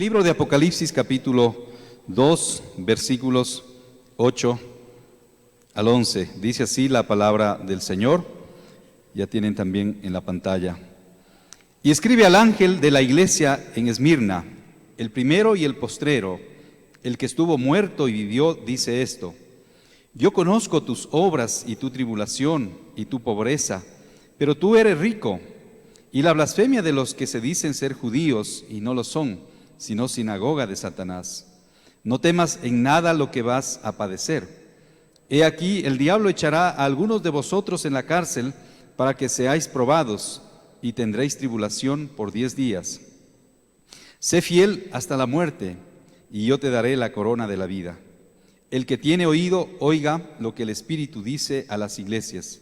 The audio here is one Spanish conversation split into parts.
Libro de Apocalipsis, capítulo 2, versículos 8 al 11. Dice así la palabra del Señor. Ya tienen también en la pantalla. Y escribe al ángel de la iglesia en Esmirna, el primero y el postrero, el que estuvo muerto y vivió, dice esto: yo conozco tus obras y tu tribulación y tu pobreza, pero tú eres rico, y la blasfemia de los que se dicen ser judíos y no lo son, sino sinagoga de Satanás. No temas en nada lo que vas a padecer. He aquí, el diablo echará a algunos de vosotros en la cárcel para que seáis probados, y tendréis tribulación por 10 días. Sé fiel hasta la muerte, y yo te daré la corona de la vida. El que tiene oído, oiga lo que el Espíritu dice a las iglesias.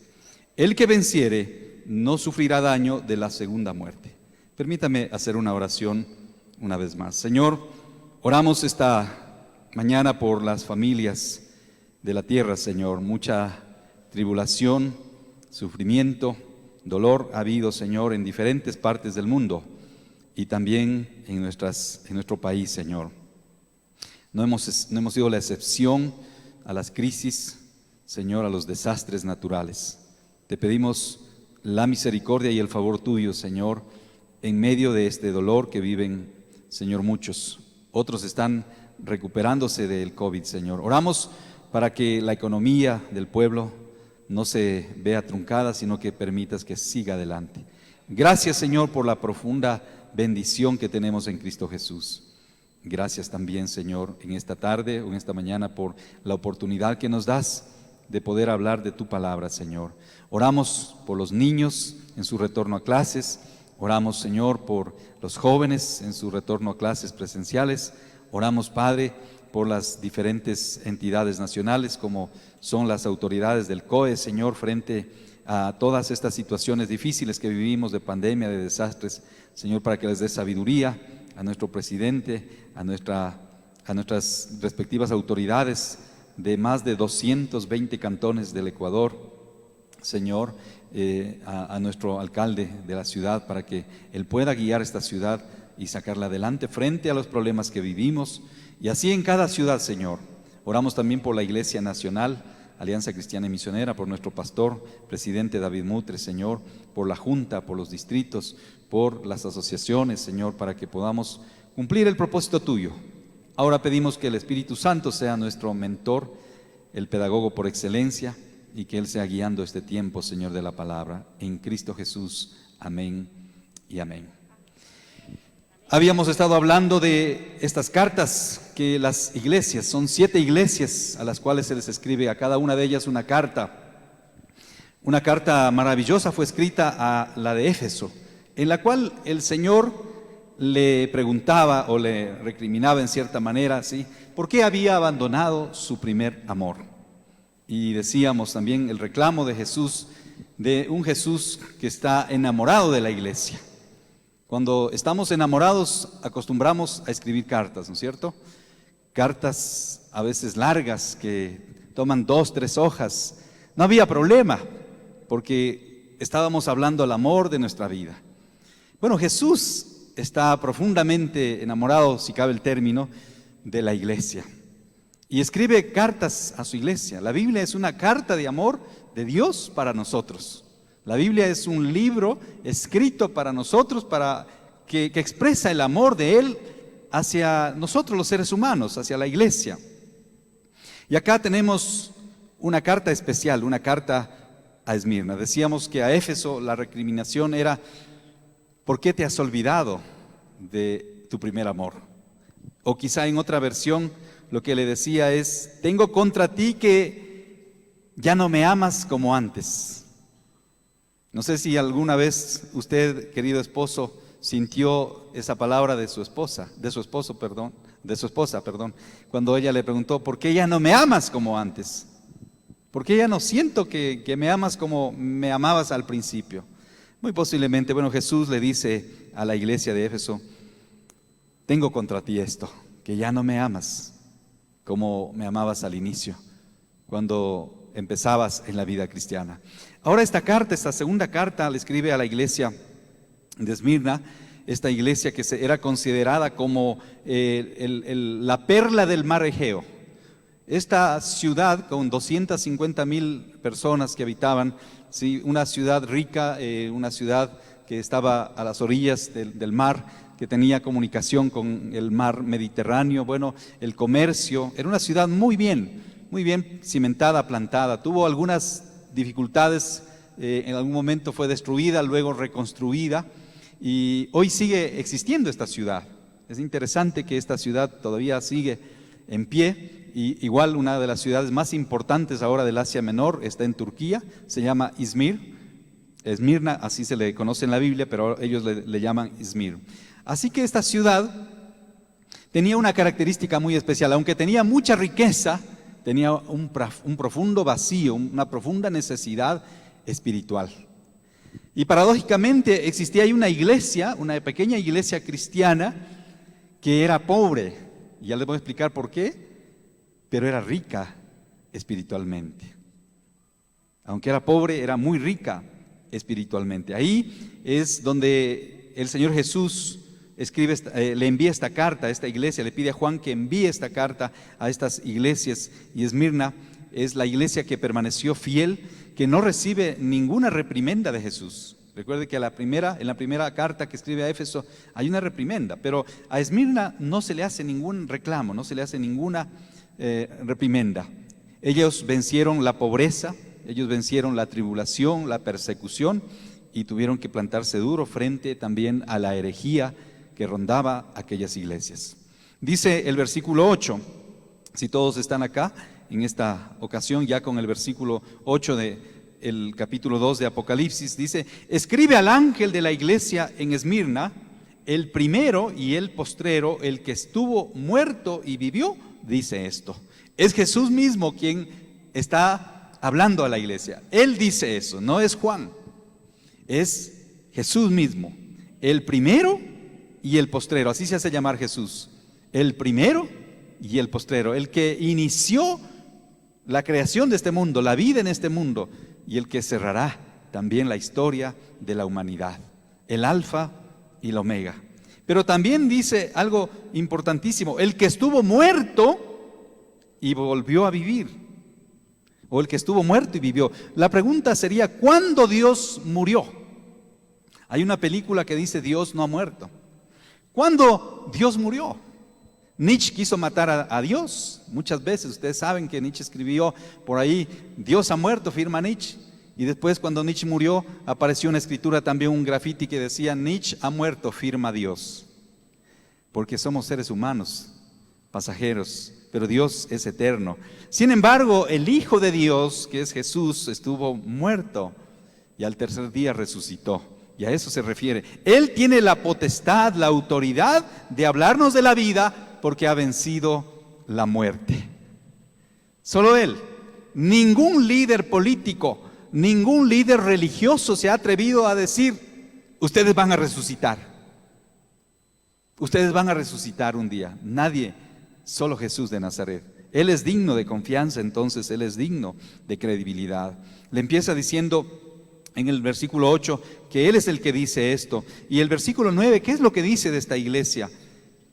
El que venciere no sufrirá daño de la segunda muerte. Permítame hacer una oración una vez más. Señor, oramos esta mañana por las familias de la tierra, Señor. Mucha tribulación, sufrimiento, dolor ha habido, Señor, en diferentes partes del mundo y también en nuestro país, Señor. No hemos sido la excepción a las crisis, Señor, a los desastres naturales. Te pedimos la misericordia y el favor tuyo, Señor, en medio de este dolor que viven, Señor, muchos. Otros están recuperándose del COVID, Señor. Oramos para que la economía del pueblo no se vea truncada, sino que permitas que siga adelante. Gracias, Señor, por la profunda bendición que tenemos en Cristo Jesús. Gracias también, Señor, en esta tarde o en esta mañana por la oportunidad que nos das de poder hablar de tu palabra, Señor. Oramos por los niños en su retorno a clases. Oramos, Señor, por los jóvenes en su retorno a clases presenciales. Oramos, Padre, por las diferentes entidades nacionales como son las autoridades del COE, Señor, frente a todas estas situaciones difíciles que vivimos de pandemia, de desastres, Señor, para que les dé sabiduría a nuestro presidente, a nuestras respectivas autoridades de más de 220 cantones del Ecuador, Señor, a nuestro alcalde de la ciudad, para que él pueda guiar esta ciudad y sacarla adelante frente a los problemas que vivimos, y así en cada ciudad, Señor. Oramos también por la Iglesia Nacional, Alianza Cristiana y Misionera, por nuestro pastor, presidente David Mutre, Señor, por la Junta, por los distritos, por las asociaciones, Señor, para que podamos cumplir el propósito tuyo. Ahora pedimos que el Espíritu Santo sea nuestro mentor, el pedagogo por excelencia, y que Él sea guiando este tiempo, Señor, de la palabra. En Cristo Jesús. Amén y amén. Habíamos estado hablando de estas cartas que las iglesias, son 7 iglesias a las cuales se les escribe a cada una de ellas una carta. Una carta maravillosa fue escrita a la de Éfeso, en la cual el Señor le preguntaba o le recriminaba en cierta manera, ¿sí?, por qué había abandonado su primer amor. Y decíamos también el reclamo de Jesús, de un Jesús que está enamorado de la iglesia. Cuando estamos enamorados acostumbramos a escribir cartas, ¿no es cierto? Cartas a veces largas que toman 2, 3 hojas. No había problema porque estábamos hablando al amor de nuestra vida. Bueno, Jesús está profundamente enamorado, si cabe el término, de la iglesia. Y escribe cartas a su iglesia. La Biblia es una carta de amor de Dios para nosotros. La Biblia es un libro escrito para nosotros, para que expresa el amor de Él hacia nosotros los seres humanos, hacia la iglesia. Y acá tenemos una carta especial, una carta a Esmirna. Decíamos que a Éfeso la recriminación era: ¿por qué te has olvidado de tu primer amor? O quizá en otra versión lo que le decía es: tengo contra ti que ya no me amas como antes. No sé si alguna vez usted, querido esposo, sintió esa palabra de su esposa, cuando ella le preguntó: ¿por qué ya no me amas como antes? ¿Por qué ya no siento que me amas como me amabas al principio? Muy posiblemente, bueno, Jesús le dice a la iglesia de Éfeso: tengo contra ti esto, que ya no me amas como me amabas al inicio, cuando empezabas en la vida cristiana. Ahora esta segunda carta, le escribe a la iglesia de Esmirna, esta iglesia que era considerada como la perla del mar Egeo. Esta ciudad con 250,000 personas que habitaban, ¿sí? Una ciudad rica, una ciudad que estaba a las orillas del mar, que tenía comunicación con el mar Mediterráneo, bueno, el comercio, era una ciudad muy bien cimentada, plantada. Tuvo algunas dificultades, en algún momento fue destruida, luego reconstruida, y hoy sigue existiendo esta ciudad. Es interesante que esta ciudad todavía sigue en pie, y igual una de las ciudades más importantes ahora del Asia Menor está en Turquía, se llama Izmir, Esmirna, así se le conoce en la Biblia, pero ellos le llaman Izmir. Así que esta ciudad tenía una característica muy especial, aunque tenía mucha riqueza, tenía un profundo vacío, una profunda necesidad espiritual. Y paradójicamente existía ahí una iglesia, una pequeña iglesia cristiana que era pobre, y ya les voy a explicar por qué, pero era rica espiritualmente. Aunque era pobre, era muy rica espiritualmente. Ahí es donde el Señor Jesús le envía esta carta a esta iglesia, le pide a Juan que envíe esta carta a estas iglesias, y Esmirna es la iglesia que permaneció fiel, que no recibe ninguna reprimenda de Jesús. Recuerde que en la primera carta que escribe a Éfeso hay una reprimenda, pero a Esmirna no se le hace ningún reclamo, no se le hace ninguna reprimenda. Ellos vencieron la pobreza, ellos vencieron la tribulación, la persecución, y tuvieron que plantarse duro frente también a la herejía que rondaba aquellas iglesias. Dice el versículo 8, si todos están acá, en esta ocasión ya con el versículo 8 del capítulo 2 de Apocalipsis, dice: escribe al ángel de la iglesia en Esmirna, el primero y el postrero, el que estuvo muerto y vivió, dice esto. Es Jesús mismo quien está hablando a la iglesia. Él dice eso, no es Juan, es Jesús mismo, el primero y el postrero, así se hace llamar Jesús, el primero y el postrero, el que inició la creación de este mundo, la vida en este mundo, y el que cerrará también la historia de la humanidad, el alfa y el omega. Pero también dice algo importantísimo: el que estuvo muerto y volvió a vivir, o el que estuvo muerto y vivió. La pregunta sería: ¿cuándo Dios murió? Hay una película que dice Dios no ha muerto. ¿Cuándo Dios murió? Nietzsche quiso matar a Dios muchas veces. Ustedes saben que Nietzsche escribió por ahí: Dios ha muerto, firma Nietzsche. Y después, cuando Nietzsche murió, apareció una escritura, también un grafiti que decía: Nietzsche ha muerto, firma Dios. Porque somos seres humanos, pasajeros, pero Dios es eterno. Sin embargo, el Hijo de Dios, que es Jesús, estuvo muerto y al tercer día resucitó. Y a eso se refiere. Él tiene la potestad, la autoridad de hablarnos de la vida, porque ha vencido la muerte. Solo Él. Ningún líder político, ningún líder religioso se ha atrevido a decir: ustedes van a resucitar. Ustedes van a resucitar un día. Nadie, solo Jesús de Nazaret. Él es digno de confianza, entonces Él es digno de credibilidad. Le empieza diciendo en el versículo 8 que Él es el que dice esto. Y el versículo 9, ¿qué es lo que dice de esta iglesia?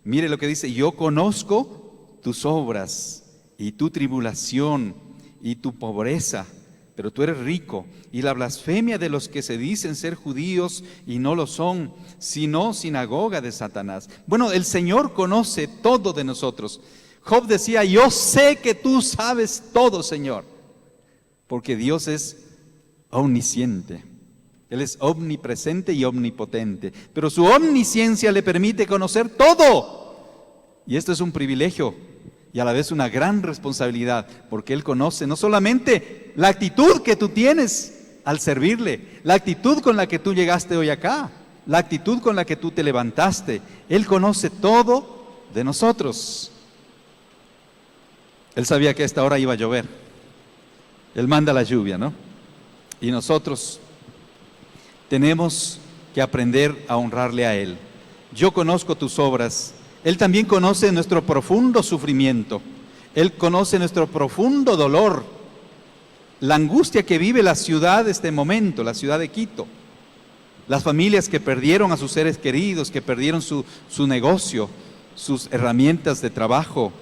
Mire lo que dice: yo conozco tus obras y tu tribulación y tu pobreza, pero tú eres rico, y la blasfemia de los que se dicen ser judíos y no lo son, sino sinagoga de Satanás. Bueno, el Señor conoce todo de nosotros. Job decía: yo sé que tú sabes todo, Señor, porque Dios es omnisciente. Él es omnipresente y omnipotente, pero su omnisciencia le permite conocer todo. Y esto es un privilegio y a la vez una gran responsabilidad, porque Él conoce no solamente la actitud que tú tienes al servirle, la actitud con la que tú llegaste hoy acá, la actitud con la que tú te levantaste. Él conoce todo de nosotros. Él sabía que a esta hora iba a llover. Él manda la lluvia, ¿no? Y nosotros tenemos que aprender a honrarle a Él. Yo conozco tus obras. Él también conoce nuestro profundo sufrimiento. Él conoce nuestro profundo dolor, la angustia que vive la ciudad de este momento, la ciudad de Quito, las familias que perdieron a sus seres queridos, que perdieron su negocio, sus herramientas de trabajo,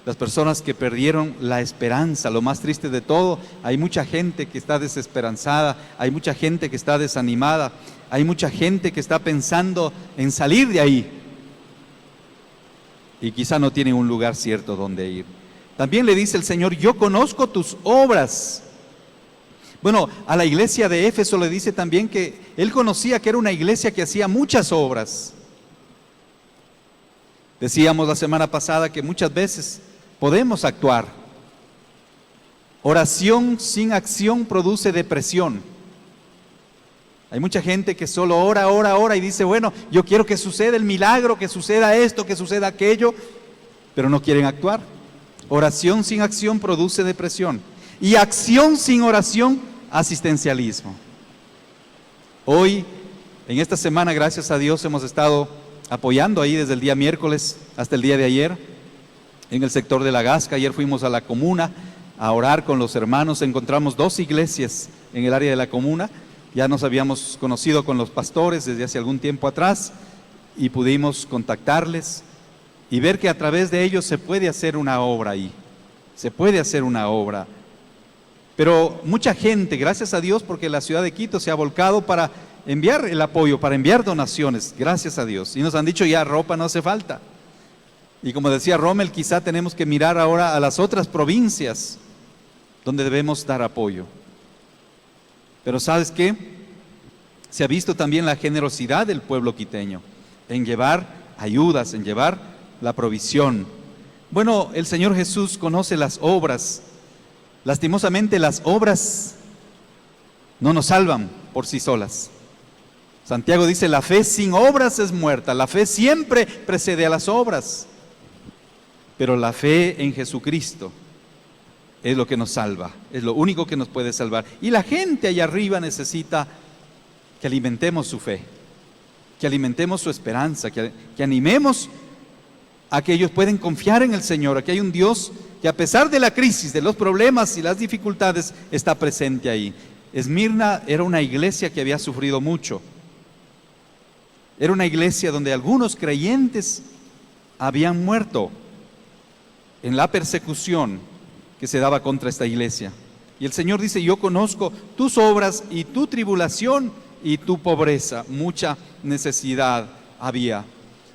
las personas que perdieron la esperanza. Lo más triste de todo, hay mucha gente que está desesperanzada, hay mucha gente que está desanimada, hay mucha gente que está pensando en salir de ahí y quizá no tienen un lugar cierto donde ir. También le dice el Señor: yo conozco tus obras. Bueno, a la iglesia de Éfeso le dice también que Él conocía que era una iglesia que hacía muchas obras. Decíamos la semana pasada que muchas veces podemos actuar. Oración sin acción produce depresión. Hay mucha gente que solo ora y dice: bueno, yo quiero que suceda el milagro, que suceda esto, que suceda aquello, pero no quieren actuar. Oración sin acción produce depresión. Y acción sin oración, asistencialismo. Hoy, en esta semana, gracias a Dios, hemos estado apoyando ahí desde el día miércoles hasta el día de ayer, en el sector de La Gasca. Ayer fuimos a la comuna a orar con los hermanos. Encontramos 2 iglesias en el área de la comuna. Ya nos habíamos conocido con los pastores desde hace algún tiempo atrás y pudimos contactarles y ver que a través de ellos se puede hacer una obra ahí. Se puede hacer una obra. Pero mucha gente, gracias a Dios, porque la ciudad de Quito se ha volcado para enviar el apoyo, para enviar donaciones, gracias a Dios. Y nos han dicho: ya ropa no hace falta. Y como decía Rommel, quizá tenemos que mirar ahora a las otras provincias donde debemos dar apoyo. Pero ¿sabes qué? Se ha visto también la generosidad del pueblo quiteño en llevar ayudas, en llevar la provisión. Bueno, el Señor Jesús conoce las obras. Lastimosamente, las obras no nos salvan por sí solas. Santiago dice: la fe sin obras es muerta. La fe siempre precede a las obras. Pero la fe en Jesucristo es lo que nos salva, es lo único que nos puede salvar. Y la gente allá arriba necesita que alimentemos su fe, que alimentemos su esperanza, que animemos a que ellos pueden confiar en el Señor, a que hay un Dios que a pesar de la crisis, de los problemas y las dificultades, está presente ahí. Esmirna era una iglesia que había sufrido mucho. Era una iglesia donde algunos creyentes habían muerto en la persecución que se daba contra esta iglesia. Y el Señor dice: yo conozco tus obras y tu tribulación y tu pobreza. Mucha necesidad había.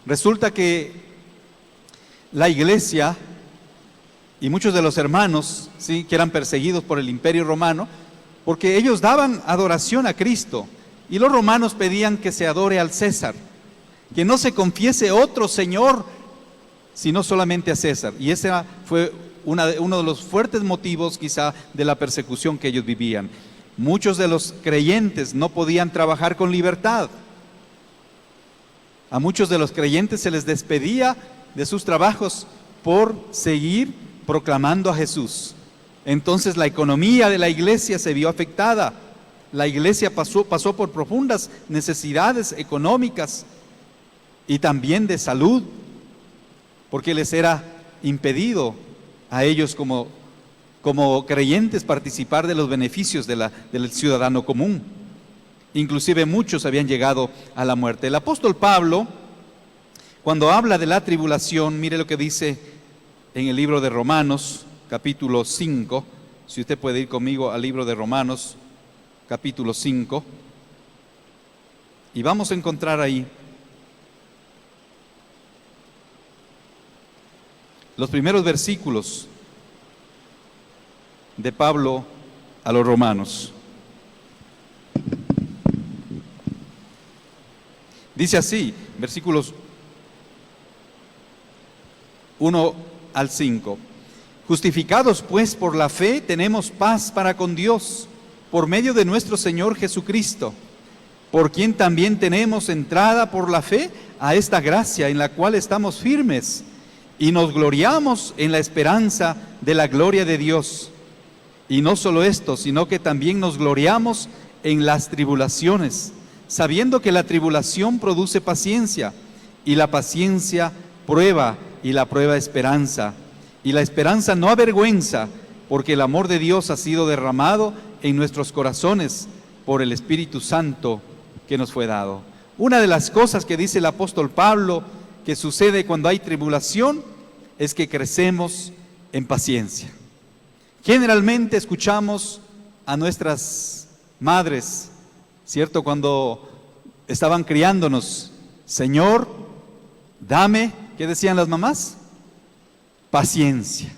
Resulta que la iglesia y muchos de los hermanos, ¿sí?, que eran perseguidos por el Imperio Romano, porque ellos daban adoración a Cristo, y los romanos pedían que se adore al César, que no se confiese otro Señor, sino solamente a César. Y ese fue uno de los fuertes motivos quizá de la persecución que ellos vivían. Muchos de los creyentes no podían trabajar con libertad. A muchos de los creyentes se les despedía de sus trabajos por seguir proclamando a Jesús. Entonces la economía de la iglesia se vio afectada. La iglesia pasó por profundas necesidades económicas y también de salud, porque les era impedido a ellos como creyentes participar de los beneficios del ciudadano común. Inclusive muchos habían llegado a la muerte. El apóstol Pablo, cuando habla de la tribulación, mire lo que dice en el libro de Romanos, capítulo 5. Si usted puede ir conmigo al libro de Romanos, capítulo 5, y vamos a encontrar ahí los primeros versículos de Pablo a los romanos. Dice así, versículos 1 al 5. Justificados pues por la fe, tenemos paz para con Dios, por medio de nuestro Señor Jesucristo, por quien también tenemos entrada por la fe a esta gracia en la cual estamos firmes y nos gloriamos en la esperanza de la gloria de Dios. Y no solo esto, sino que también nos gloriamos en las tribulaciones, sabiendo que la tribulación produce paciencia, y la paciencia prueba, y la prueba esperanza. Y la esperanza no avergüenza, porque el amor de Dios ha sido derramado en nuestros corazones por el Espíritu Santo que nos fue dado. Una de las cosas que dice el apóstol Pablo que sucede cuando hay tribulación es que crecemos en paciencia. Generalmente escuchamos a nuestras madres, ¿cierto? Cuando estaban criándonos, Señor, dame, ¿qué decían las mamás? Paciencia.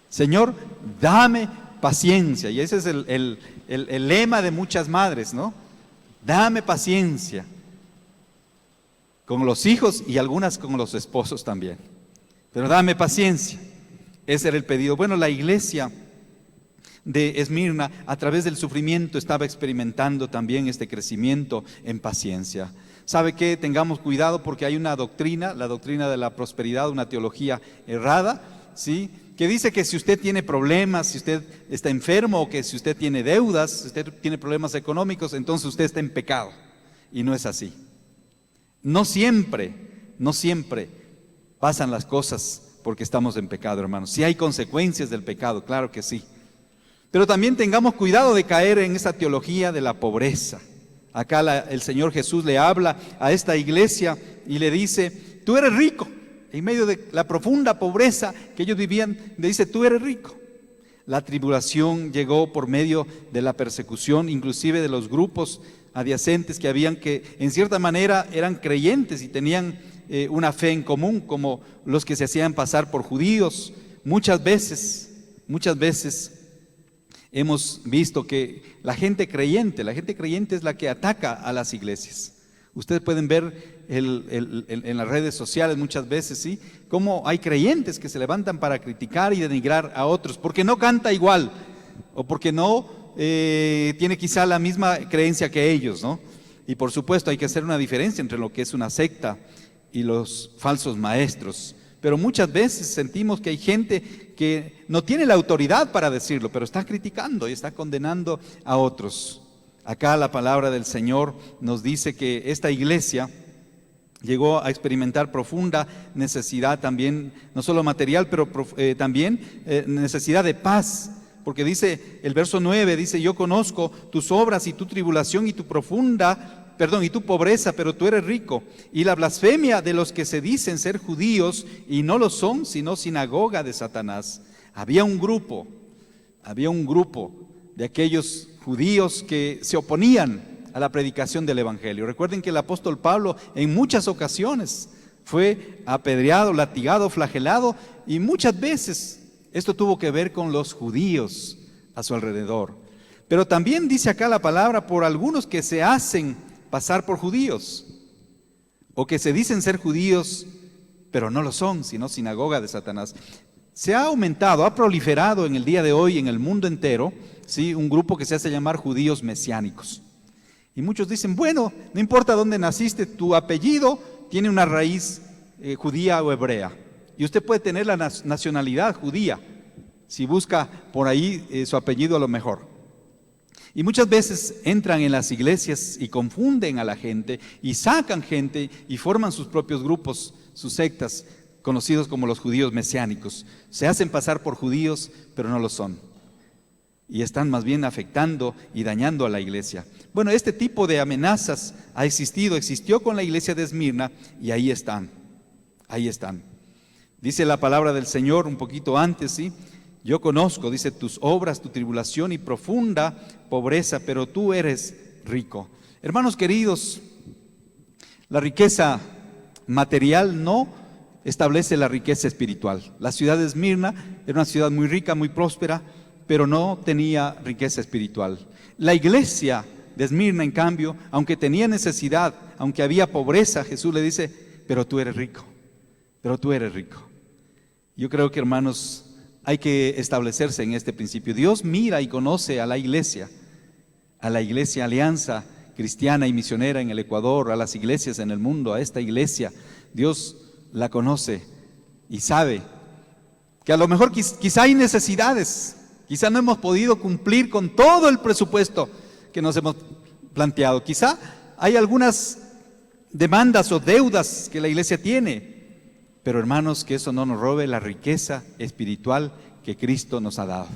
Señor, dame paciencia. Y ese es el lema de muchas madres, ¿no? Dame paciencia. Con los hijos y algunas con los esposos también. Pero dame paciencia. Ese era el pedido. Bueno, la iglesia de Esmirna, a través del sufrimiento, estaba experimentando también este crecimiento en paciencia. ¿Sabe qué? Tengamos cuidado porque hay una doctrina, la doctrina de la prosperidad, una teología errada, ¿sí?, que dice que si usted tiene problemas, si usted está enfermo o que si usted tiene deudas, si usted tiene problemas económicos, entonces usted está en pecado. Y no es así. No siempre pasan las cosas porque estamos en pecado, hermanos. Sí hay consecuencias del pecado, claro que sí. Pero también tengamos cuidado de caer en esa teología de la pobreza. Acá el Señor Jesús le habla a esta iglesia y le dice, tú eres rico. En medio de la profunda pobreza que ellos vivían, le dice, tú eres rico. La tribulación llegó por medio de la persecución, inclusive de los grupos adyacentes que habían, que en cierta manera eran creyentes y tenían una fe en común, como los que se hacían pasar por judíos. Muchas veces hemos visto que la gente creyente es la que ataca a las iglesias. Ustedes pueden ver en las redes sociales muchas veces, ¿sí?, cómo hay creyentes que se levantan para criticar y denigrar a otros, porque no canta igual, o porque no tiene quizá la misma creencia que ellos, ¿no? Y por supuesto hay que hacer una diferencia entre lo que es una secta y los falsos maestros. Pero muchas veces sentimos que hay gente que no tiene la autoridad para decirlo, pero está criticando y está condenando a otros. Acá la palabra del Señor nos dice que esta iglesia llegó a experimentar profunda necesidad también, no solo material, pero también necesidad de paz. Porque dice el verso 9, dice, yo conozco tus obras y tu tribulación y tu pobreza, pero tú eres rico. Y la blasfemia de los que se dicen ser judíos y no lo son, sino sinagoga de Satanás. Había un grupo de aquellos judíos que se oponían a la predicación del evangelio. Recuerden que el apóstol Pablo en muchas ocasiones fue apedreado, latigado, flagelado, y muchas veces esto tuvo que ver con los judíos a su alrededor. Pero también dice acá la palabra por algunos que se hacen pasar por judíos, o que se dicen ser judíos, pero no lo son, sino sinagoga de Satanás. Se ha aumentado, ha proliferado en el día de hoy en el mundo entero, ¿sí?, un grupo que se hace llamar judíos mesiánicos. Y muchos dicen, bueno, no importa dónde naciste, tu apellido tiene una raíz judía o hebrea. Y usted puede tener la nacionalidad judía, si busca por ahí su apellido a lo mejor. Y muchas veces entran en las iglesias y confunden a la gente y sacan gente y forman sus propios grupos, sus sectas, conocidos como los judíos mesiánicos. Se hacen pasar por judíos, pero no lo son. Y están más bien afectando y dañando a la iglesia. Bueno, este tipo de amenazas existió con la iglesia de Esmirna y ahí están. Dice la palabra del Señor un poquito antes, ¿sí? Yo conozco, dice, tus obras, tu tribulación y profunda pobreza, pero tú eres rico. Hermanos queridos, la riqueza material no establece la riqueza espiritual. La ciudad de Esmirna era una ciudad muy rica, muy próspera, pero no tenía riqueza espiritual. La iglesia de Esmirna, en cambio, aunque tenía necesidad, aunque había pobreza, Jesús le dice, pero tú eres rico, pero tú eres rico. Yo creo que, hermanos, hay que establecerse en este principio. Dios mira y conoce a la iglesia Alianza Cristiana y Misionera en el Ecuador, a las iglesias en el mundo, a esta iglesia. Dios la conoce y sabe que a lo mejor quizá hay necesidades, quizá no hemos podido cumplir con todo el presupuesto que nos hemos planteado. Quizá hay algunas demandas o deudas que la iglesia tiene, pero hermanos, que eso no nos robe la riqueza espiritual que Cristo nos ha dado.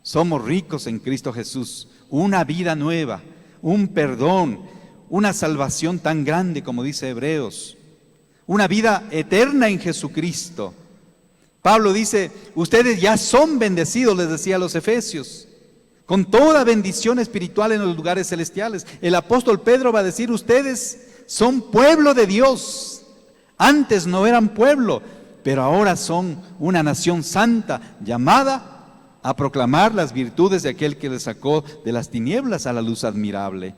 Somos ricos en Cristo Jesús, una vida nueva, un perdón, una salvación tan grande como dice Hebreos, una vida eterna en Jesucristo. Pablo dice, ustedes ya son bendecidos, les decía a los efesios, con toda bendición espiritual en los lugares celestiales. El apóstol Pedro va a decir, ustedes son pueblo de Dios. Antes no eran pueblo, pero ahora son una nación santa, llamada a proclamar las virtudes de aquel que les sacó de las tinieblas a la luz admirable.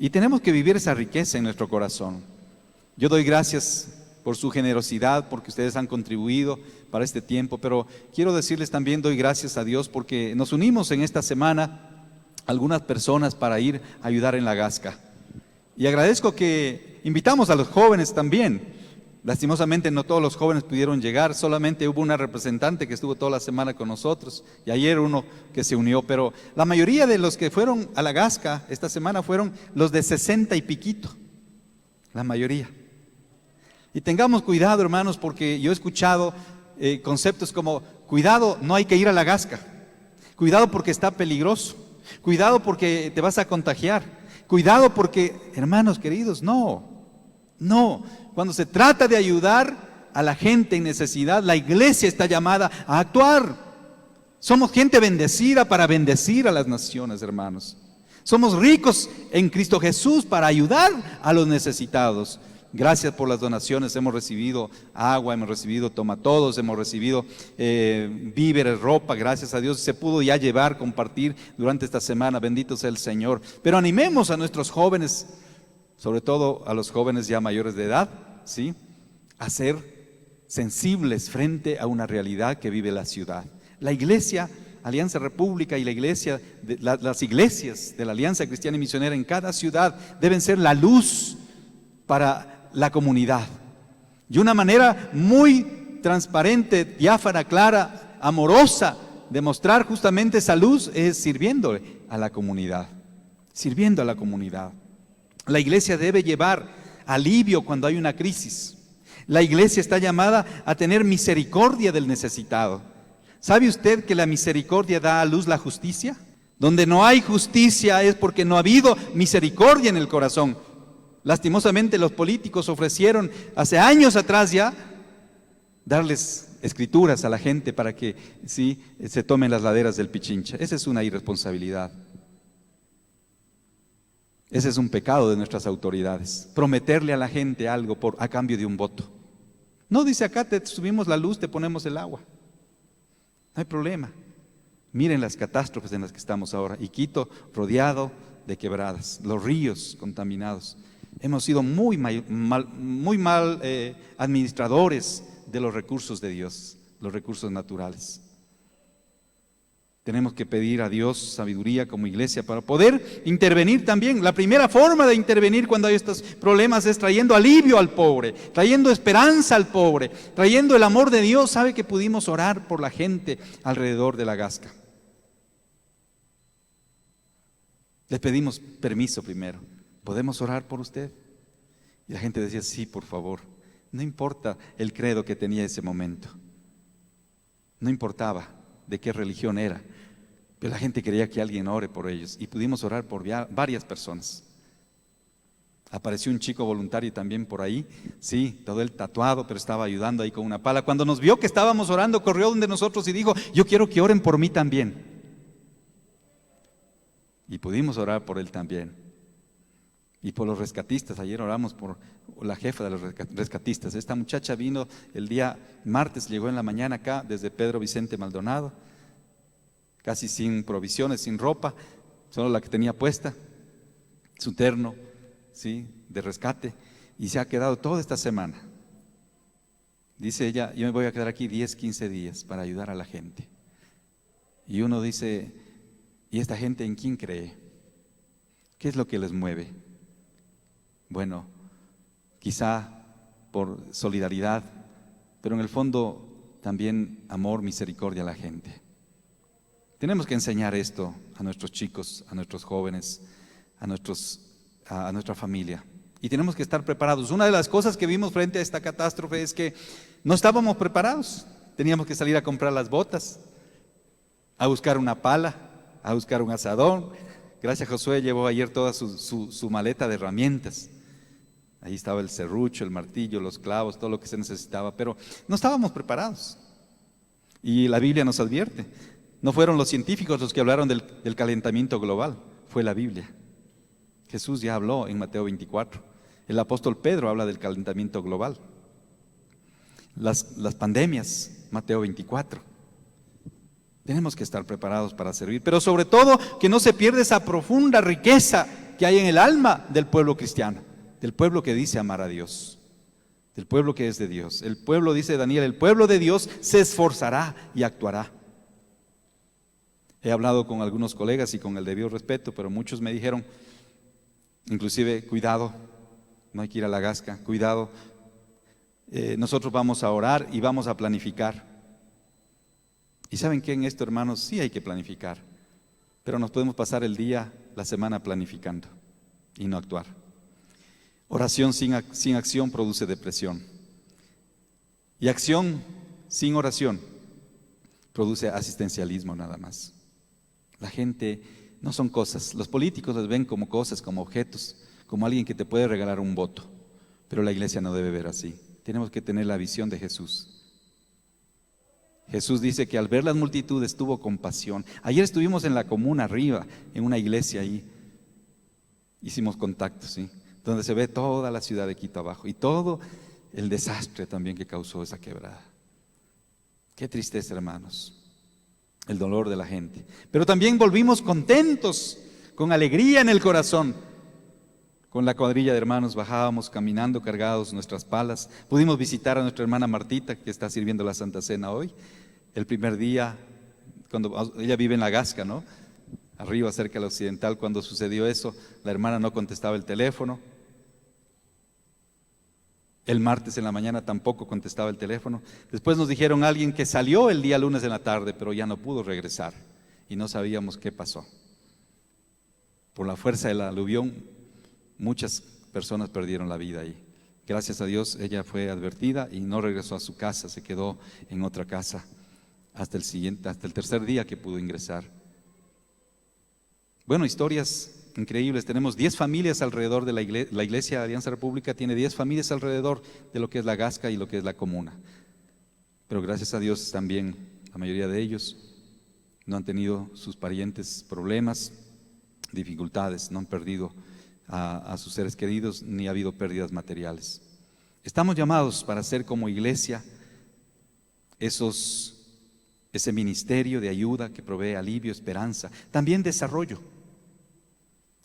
Y tenemos que vivir esa riqueza en nuestro corazón. Yo doy gracias por su generosidad, porque ustedes han contribuido para este tiempo, pero quiero decirles también, doy gracias a Dios porque nos unimos en esta semana algunas personas para ir a ayudar en la Gasca. Y agradezco que invitamos a los jóvenes también. Lastimosamente no todos los jóvenes pudieron llegar, solamente hubo una representante que estuvo toda la semana con nosotros y ayer uno que se unió, pero la mayoría de los que fueron a la Gasca esta semana fueron los de 60 y piquito, la mayoría. Y tengamos cuidado, hermanos, porque yo he escuchado conceptos como, cuidado, no hay que ir a la Gasca, cuidado porque está peligroso, cuidado porque te vas a contagiar, cuidado porque, hermanos queridos, no. Cuando se trata de ayudar a la gente en necesidad, la iglesia está llamada a actuar. Somos gente bendecida para bendecir a las naciones, hermanos. Somos ricos en Cristo Jesús para ayudar a los necesitados. Gracias por las donaciones, hemos recibido agua, hemos recibido tomatodos, hemos recibido víveres, ropa, gracias a Dios se pudo ya llevar, compartir durante esta semana, bendito sea el Señor. Pero animemos a nuestros jóvenes, sobre todo a los jóvenes ya mayores de edad, ¿sí?, a ser sensibles frente a una realidad que vive la ciudad. La iglesia, Alianza República y la iglesia, las iglesias de la Alianza Cristiana y Misionera en cada ciudad deben ser la luz para la comunidad. Y una manera muy transparente, diáfana, clara, amorosa de mostrar justamente esa luz es sirviéndole a la comunidad, sirviendo a la comunidad. La iglesia debe llevar alivio cuando hay una crisis. La iglesia está llamada a tener misericordia del necesitado. ¿Sabe usted que la misericordia da a luz la justicia? Donde no hay justicia es porque no ha habido misericordia en el corazón. Lastimosamente los políticos ofrecieron hace años atrás ya darles escrituras a la gente para que sí, se tomen las laderas del Pichincha. Esa es una irresponsabilidad. Ese es un pecado de nuestras autoridades, prometerle a la gente algo a cambio de un voto. No dice acá, te subimos la luz, te ponemos el agua. No hay problema. Miren las catástrofes en las que estamos ahora. Y Quito rodeado de quebradas, los ríos contaminados. Hemos sido muy mal administradores de los recursos de Dios, los recursos naturales. Tenemos que pedir a Dios sabiduría como iglesia para poder intervenir también. La primera forma de intervenir cuando hay estos problemas es trayendo alivio al pobre, trayendo esperanza al pobre, trayendo el amor de Dios. ¿Sabe que pudimos orar por la gente alrededor de la Gasca? Le pedimos permiso primero. ¿Podemos orar por usted? Y la gente decía, sí, por favor. No importa el credo que tenía ese momento. No importaba de qué religión era, pero la gente quería que alguien ore por ellos y pudimos orar por varias personas. Apareció un chico voluntario también por ahí, sí, todo él tatuado, pero estaba ayudando ahí con una pala. Cuando nos vio que estábamos orando, corrió donde nosotros y dijo, yo quiero que oren por mí también. Y pudimos orar por él también. Y por los rescatistas, ayer oramos por la jefa de los rescatistas. Esta muchacha vino el día martes, llegó en la mañana acá desde Pedro Vicente Maldonado, casi sin provisiones, sin ropa, solo la que tenía puesta, su terno, ¿sí?, de rescate, y se ha quedado toda esta semana. Dice ella, yo me voy a quedar aquí 10, 15 días para ayudar a la gente. Y uno dice, ¿y esta gente en quién cree? ¿Qué es lo que les mueve? Bueno, quizá por solidaridad, pero en el fondo también amor, misericordia a la gente. Tenemos que enseñar esto a nuestros chicos, a nuestros jóvenes, a nuestra familia. Y tenemos que estar preparados. Una de las cosas que vimos frente a esta catástrofe es que no estábamos preparados. Teníamos que salir a comprar las botas, a buscar una pala, a buscar un asadón, Gracias a Josué llevó ayer toda su maleta de herramientas. Ahí estaba el serrucho, el martillo, los clavos, todo lo que se necesitaba, pero no estábamos preparados. Y la Biblia nos advierte, no fueron los científicos los que hablaron del calentamiento global, fue la Biblia. Jesús ya habló en Mateo 24. El apóstol Pedro habla del calentamiento global. Las pandemias, Mateo 24. Tenemos que estar preparados para servir, pero sobre todo que no se pierda esa profunda riqueza que hay en el alma del pueblo cristiano, del pueblo que dice amar a Dios, del pueblo que es de Dios. El pueblo, dice Daniel, el pueblo de Dios se esforzará y actuará. He hablado con algunos colegas y con el debido respeto, pero muchos me dijeron, inclusive, cuidado, no hay que ir a la gasca, cuidado, nosotros vamos a orar y vamos a planificar. Y ¿saben qué? En esto, hermanos, sí hay que planificar, pero nos podemos pasar el día, la semana planificando y no actuar. Oración sin acción produce depresión. Y acción sin oración produce asistencialismo nada más. La gente no son cosas, los políticos las ven como cosas, como objetos, como alguien que te puede regalar un voto, pero la iglesia no debe ver así. Tenemos que tener la visión de Jesús. Jesús dice que al ver las multitudes tuvo compasión. Ayer estuvimos en la comuna arriba, en una iglesia ahí, hicimos contactos, ¿sí? Donde se ve toda la ciudad de Quito abajo y todo el desastre también que causó esa quebrada. Qué tristeza, hermanos, el dolor de la gente. Pero también volvimos contentos, con alegría en el corazón. Con la cuadrilla de hermanos bajábamos caminando cargados nuestras palas. Pudimos visitar a nuestra hermana Martita, que está sirviendo la Santa Cena hoy. El primer día, cuando ella vive en La Gasca, ¿no? Arriba, cerca del Occidental, cuando sucedió eso, la hermana no contestaba el teléfono. El martes en la mañana tampoco contestaba el teléfono. Después nos dijeron alguien que salió el día lunes en la tarde, pero ya no pudo regresar. Y no sabíamos qué pasó. Por la fuerza del aluvión, muchas personas perdieron la vida ahí. Gracias a Dios ella fue advertida y no regresó a su casa, se quedó en otra casa hasta el tercer día que pudo ingresar. Bueno, historias increíbles. Tenemos 10 familias alrededor de la iglesia de Alianza República, tiene 10 familias alrededor de lo que es La Gasca y lo que es la comuna. Pero gracias a Dios también la mayoría de ellos no han tenido sus parientes problemas, dificultades, no han perdido a sus seres queridos, ni ha habido pérdidas materiales. Estamos llamados para ser como iglesia ese ministerio de ayuda que provee alivio, esperanza, también desarrollo.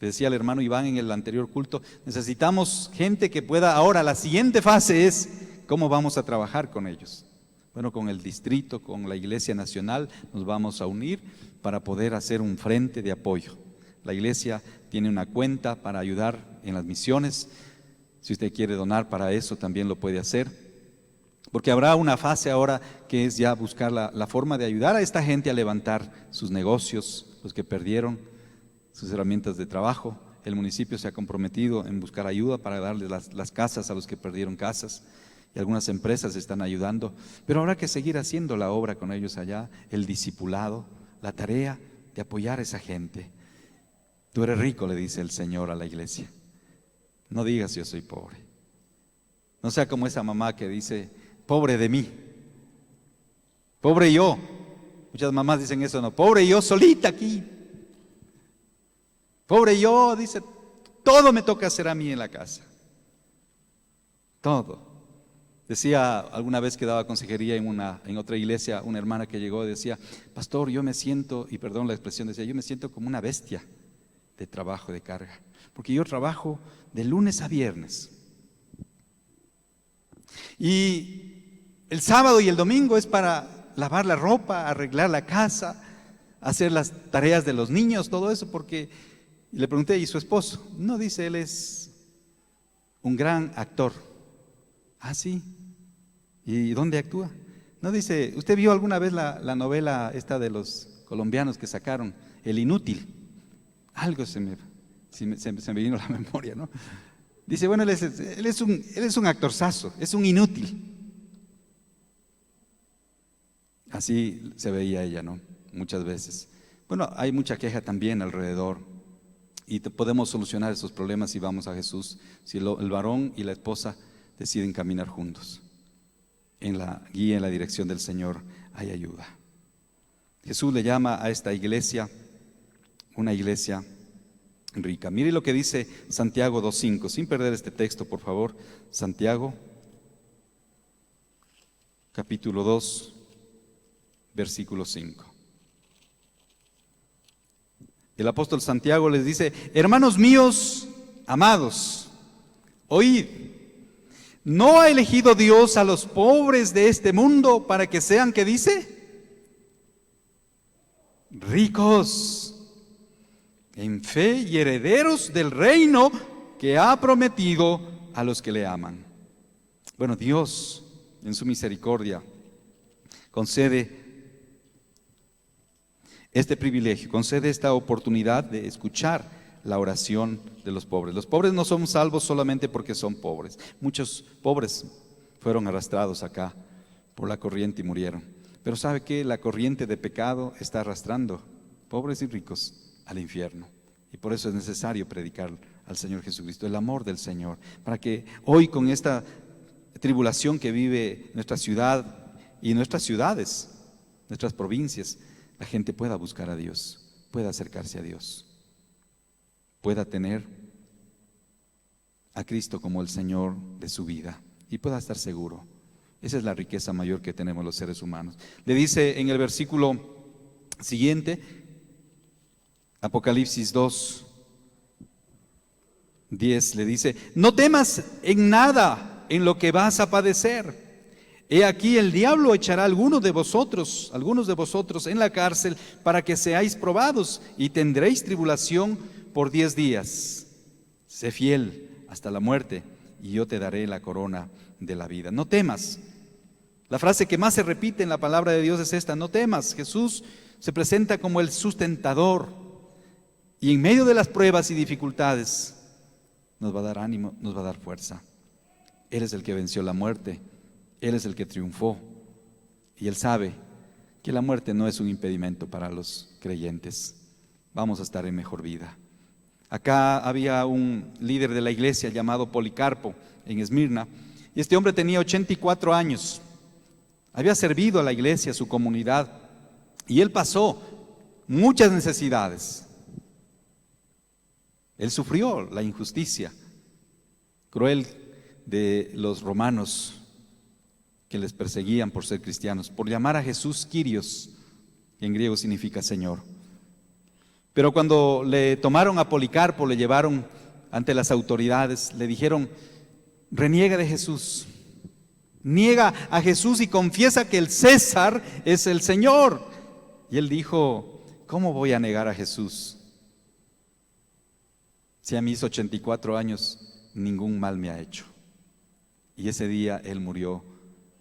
Le decía el hermano Iván en el anterior culto, necesitamos gente que pueda, ahora la siguiente fase es cómo vamos a trabajar con ellos. Bueno, con el distrito, con la Iglesia Nacional nos vamos a unir para poder hacer un frente de apoyo. La iglesia tiene una cuenta para ayudar en las misiones. Si usted quiere donar para eso, también lo puede hacer. Porque habrá una fase ahora que es ya buscar la forma de ayudar a esta gente a levantar sus negocios, los que perdieron sus herramientas de trabajo. El municipio se ha comprometido en buscar ayuda para darles las casas a los que perdieron casas. Y algunas empresas están ayudando. Pero habrá que seguir haciendo la obra con ellos allá, el discipulado, la tarea de apoyar a esa gente. Tú eres rico, le dice el Señor a la iglesia. No digas yo soy pobre. No sea como esa mamá que dice, pobre de mí. Pobre yo. Muchas mamás dicen eso, no. Pobre yo solita aquí. Pobre yo, dice, todo me toca hacer a mí en la casa. Todo. Decía alguna vez que daba consejería en otra iglesia, una hermana que llegó y decía, pastor, yo me siento, y perdón la expresión, decía, yo me siento como una bestia de trabajo, de carga, porque yo trabajo de lunes a viernes y el sábado y el domingo es para lavar la ropa, arreglar la casa, hacer las tareas de los niños, todo eso. Porque le pregunté, ¿y su esposo? No, dice, él es un gran actor. Ah, sí. ¿Y dónde actúa? No, dice, ¿usted vio alguna vez la novela esta de los colombianos que sacaron, El Inútil? Algo se me vino a la memoria, ¿no? Dice, bueno, él es un actorzazo, es un inútil. Así se veía ella, ¿no? Muchas veces. Bueno, hay mucha queja también alrededor Y podemos solucionar esos problemas si vamos a Jesús, si el varón y la esposa deciden caminar juntos. En la guía, en la dirección del Señor, hay ayuda. Jesús le llama a esta iglesia una iglesia rica. Mire lo que dice Santiago 2:5, sin perder este texto, por favor. Santiago, capítulo 2, versículo 5. El apóstol Santiago les dice: hermanos míos, amados, oíd, ¿no ha elegido Dios a los pobres de este mundo para que sean, ¿qué dice? Ricos en fe y herederos del reino que ha prometido a los que le aman. Bueno, Dios en su misericordia concede este privilegio, concede esta oportunidad de escuchar la oración de los pobres. Los pobres no son salvos solamente porque son pobres. Muchos pobres fueron arrastrados acá por la corriente y murieron. Pero ¿sabe qué? La corriente de pecado está arrastrando pobres y ricos al infierno. Y por eso es necesario predicar al Señor Jesucristo, el amor del Señor, para que hoy, con esta tribulación que vive nuestra ciudad y nuestras ciudades, nuestras provincias, la gente pueda buscar a Dios, pueda acercarse a Dios, pueda tener a Cristo como el Señor de su vida y pueda estar seguro. Esa es la riqueza mayor que tenemos los seres humanos. Le dice en el versículo siguiente, Apocalipsis 2:10, le dice: no temas en nada en lo que vas a padecer. He aquí, el diablo echará a algunos de vosotros en la cárcel para que seáis probados, y tendréis tribulación por 10 días. Sé fiel hasta la muerte, y yo te daré la corona de la vida. No temas. La frase que más se repite en la palabra de Dios es esta: no temas. Jesús se presenta como el sustentador, y en medio de las pruebas y dificultades nos va a dar ánimo, nos va a dar fuerza. Él es el que venció la muerte, Él es el que triunfó, y Él sabe que la muerte no es un impedimento para los creyentes. Vamos a estar en mejor vida. Acá había un líder de la iglesia llamado Policarpo en Esmirna, y este hombre tenía 84 años. Había servido a la iglesia, a su comunidad, y él pasó muchas necesidades. Él sufrió la injusticia cruel de los romanos que les perseguían por ser cristianos, por llamar a Jesús Kyrios, que en griego significa Señor. Pero cuando le tomaron a Policarpo, le llevaron ante las autoridades, le dijeron: reniega de Jesús, niega a Jesús y confiesa que el César es el Señor. Y él dijo: ¿cómo voy a negar a Jesús si a mis 84 años ningún mal me ha hecho? Y ese día él murió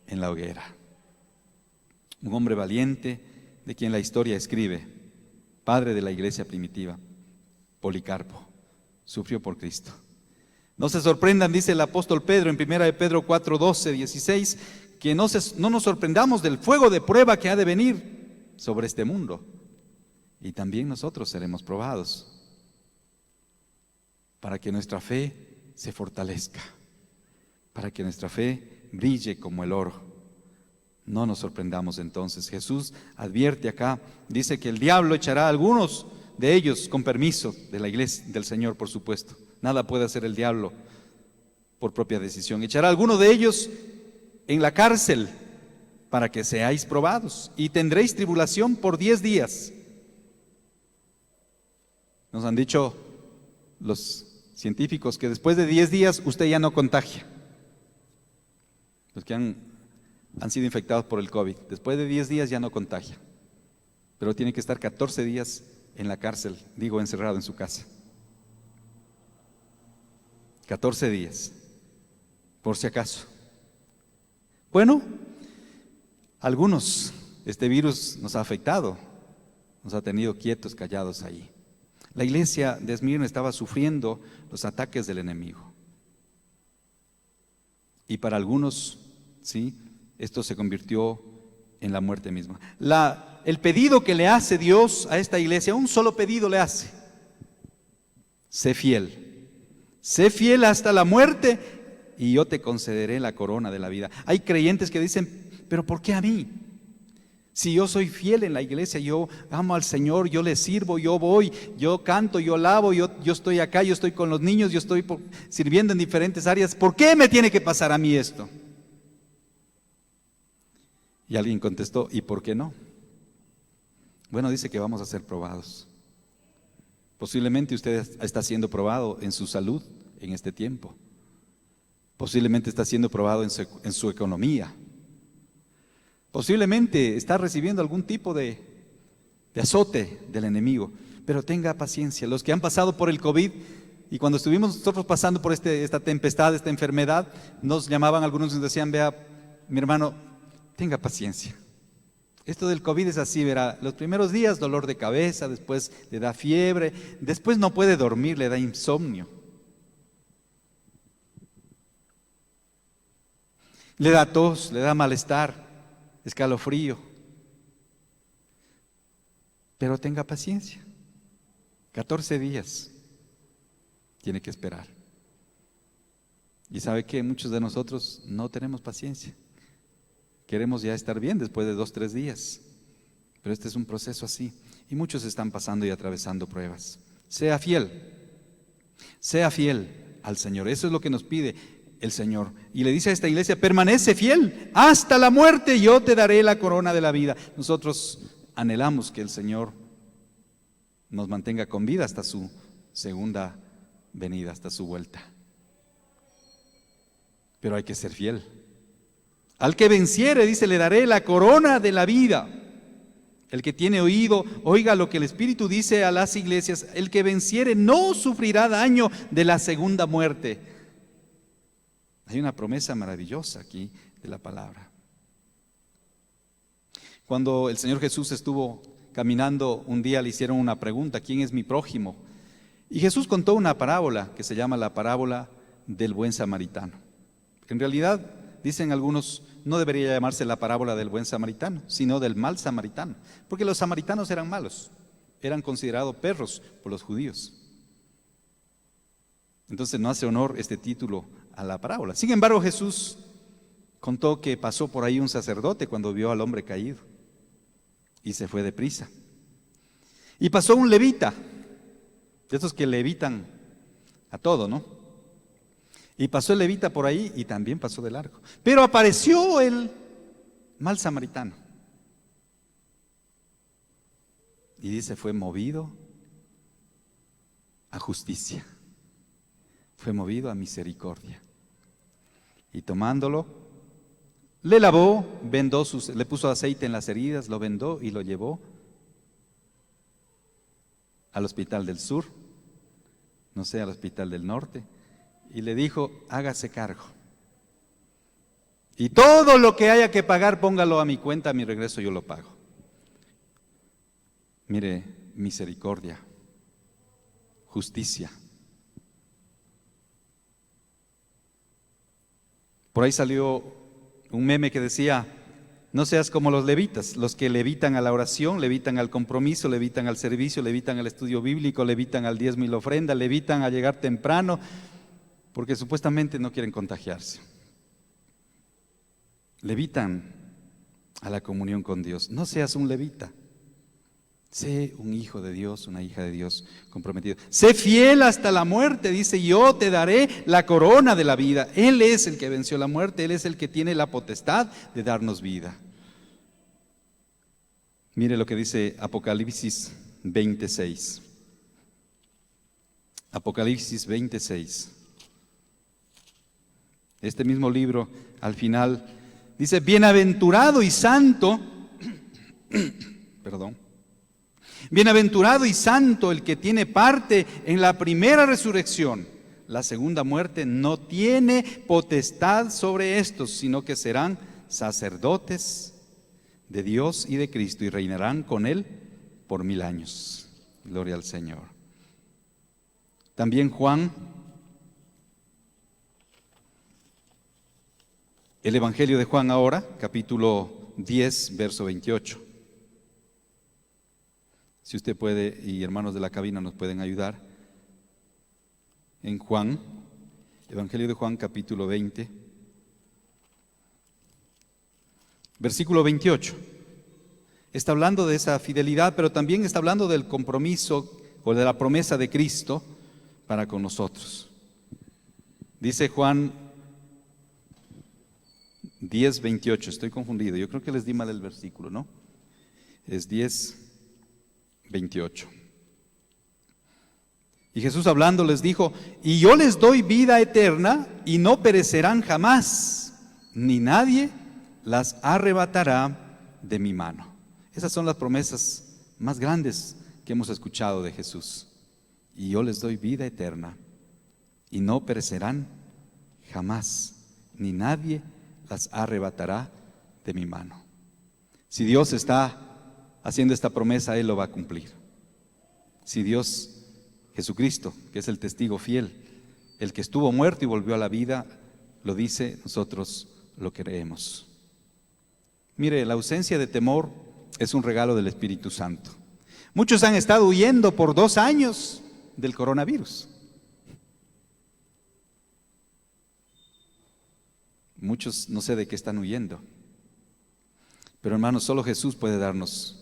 en la hoguera. Un hombre valiente, de quien la historia escribe, padre de la iglesia primitiva, Policarpo, sufrió por Cristo. No se sorprendan, dice el apóstol Pedro en 1 de Pedro 4:12-16, que no nos sorprendamos del fuego de prueba que ha de venir sobre este mundo. Y también nosotros seremos probados, para que nuestra fe se fortalezca, para que nuestra fe brille como el oro. No nos sorprendamos entonces. Jesús advierte acá, dice que el diablo echará a algunos de ellos, con permiso de la iglesia, del Señor, por supuesto. Nada puede hacer el diablo por propia decisión. Echará a algunos de ellos en la cárcel para que seáis probados, y tendréis tribulación por 10 días. Nos han dicho los científicos que después de 10 días usted ya no contagia. Los que han sido infectados por el COVID, después de 10 días ya no contagia, pero tiene que estar 14 días en la cárcel, encerrado en su casa. 14 días, por si acaso. Bueno, algunos, este virus nos ha afectado, nos ha tenido quietos, callados ahí. La iglesia de Esmirna estaba sufriendo los ataques del enemigo. Y para algunos, sí, esto se convirtió en la muerte misma. El pedido que le hace Dios a esta iglesia, un solo pedido le hace: sé fiel hasta la muerte y yo te concederé la corona de la vida. Hay creyentes que dicen, pero ¿por qué a mí? Si yo soy fiel en la iglesia, yo amo al Señor, yo le sirvo, yo voy, yo canto, yo lavo, yo estoy acá, yo estoy con los niños, yo estoy sirviendo en diferentes áreas. ¿Por qué me tiene que pasar a mí esto? Y alguien contestó, ¿y por qué no? Bueno, dice que vamos a ser probados. Posiblemente usted está siendo probado en su salud en este tiempo. Posiblemente está siendo probado en su economía. Posiblemente está recibiendo algún tipo de azote del enemigo, pero tenga paciencia. Los que han pasado por el COVID y cuando estuvimos nosotros pasando por esta tempestad, esta enfermedad, nos llamaban algunos y nos decían, vea, mi hermano, tenga paciencia. Esto del COVID es así, verá, los primeros días dolor de cabeza, después le da fiebre, después no puede dormir, le da insomnio. Le da tos, le da malestar, escalofrío. Pero tenga paciencia. 14 días tiene que esperar. Y sabe que muchos de nosotros no tenemos paciencia. Queremos ya estar bien después de 2, 3 días. Pero este es un proceso así. Y muchos están pasando y atravesando pruebas. Sea fiel al Señor. Eso es lo que nos pide el Señor. Y le dice a esta iglesia, permanece fiel hasta la muerte, yo te daré la corona de la vida. Nosotros anhelamos que el Señor nos mantenga con vida hasta su segunda venida, hasta su vuelta. Pero hay que ser fiel. Al que venciere, dice, le daré la corona de la vida. El que tiene oído, oiga lo que el Espíritu dice a las iglesias. El que venciere no sufrirá daño de la segunda muerte. Hay una promesa maravillosa aquí de la palabra. Cuando el Señor Jesús estuvo caminando, un día le hicieron una pregunta, ¿quién es mi prójimo? Y Jesús contó una parábola que se llama la parábola del buen samaritano. En realidad, dicen algunos, no debería llamarse la parábola del buen samaritano, sino del mal samaritano, porque los samaritanos eran malos, eran considerados perros por los judíos. Entonces no hace honor este título a la parábola. Sin embargo, Jesús contó que pasó por ahí un sacerdote cuando vio al hombre caído y se fue deprisa. Y pasó un levita, de esos que levitan a todo, ¿no? Y pasó el levita por ahí y también pasó de largo. Pero apareció el mal samaritano. Y dice, fue movido a justicia. Fue movido a misericordia. Y tomándolo, le lavó, vendó le puso aceite en las heridas, lo vendó y lo llevó al hospital del sur, no sé, al hospital del norte, y le dijo, hágase cargo. Y todo lo que haya que pagar, póngalo a mi cuenta, a mi regreso yo lo pago. Mire, misericordia, justicia. Por ahí salió un meme que decía, no seas como los levitas, los que levitan a la oración, levitan al compromiso, levitan al servicio, levitan al estudio bíblico, levitan al diezmo y la ofrenda, levitan a llegar temprano, porque supuestamente no quieren contagiarse. Levitan a la comunión con Dios. No seas un levita. Sé un hijo de Dios, una hija de Dios comprometido. Sé fiel hasta la muerte, dice, yo te daré la corona de la vida. Él es el que venció la muerte, Él es el que tiene la potestad de darnos vida. Mire lo que dice Apocalipsis 26. Apocalipsis 26. Este mismo libro, al final, dice, bienaventurado y santo, perdón. Bienaventurado y santo el que tiene parte en la primera resurrección. La segunda muerte no tiene potestad sobre estos, sino que serán sacerdotes de Dios y de Cristo y reinarán con Él por 1000 años. Gloria al Señor. También Juan, el Evangelio de Juan ahora, capítulo 10, verso 28. Si usted puede, y hermanos de la cabina nos pueden ayudar. en Juan, Evangelio de Juan, capítulo 20, versículo 28. Está hablando de esa fidelidad, pero también está hablando del compromiso o de la promesa de Cristo para con nosotros. Dice Juan 10, 28, estoy confundido, yo creo que les di mal el versículo, ¿no? Es 10, 28. Y Jesús hablando les dijo: y yo les doy vida eterna y no perecerán jamás, ni nadie las arrebatará de mi mano. Esas son las promesas más grandes que hemos escuchado de Jesús. Y yo les doy vida eterna y no perecerán jamás, ni nadie las arrebatará de mi mano. Si Dios está haciendo esta promesa, Él lo va a cumplir. Si Dios, Jesucristo, que es el testigo fiel, el que estuvo muerto y volvió a la vida, lo dice, nosotros lo creemos. Mire, la ausencia de temor es un regalo del Espíritu Santo. Muchos han estado huyendo por 2 años del coronavirus. Muchos no sé de qué están huyendo. Pero hermanos, solo Jesús puede darnos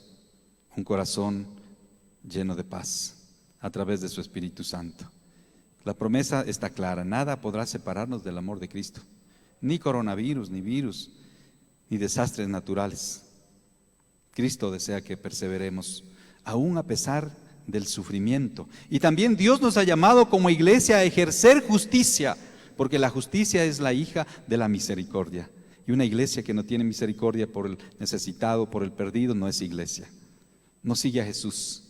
un corazón lleno de paz a través de su Espíritu Santo. La promesa está clara: nada podrá separarnos del amor de Cristo. Ni coronavirus, ni virus, ni desastres naturales. Cristo desea que perseveremos, aún a pesar del sufrimiento. Y también Dios nos ha llamado como iglesia a ejercer justicia, porque la justicia es la hija de la misericordia. Y una iglesia que no tiene misericordia por el necesitado, por el perdido, no es iglesia. No sigue a Jesús.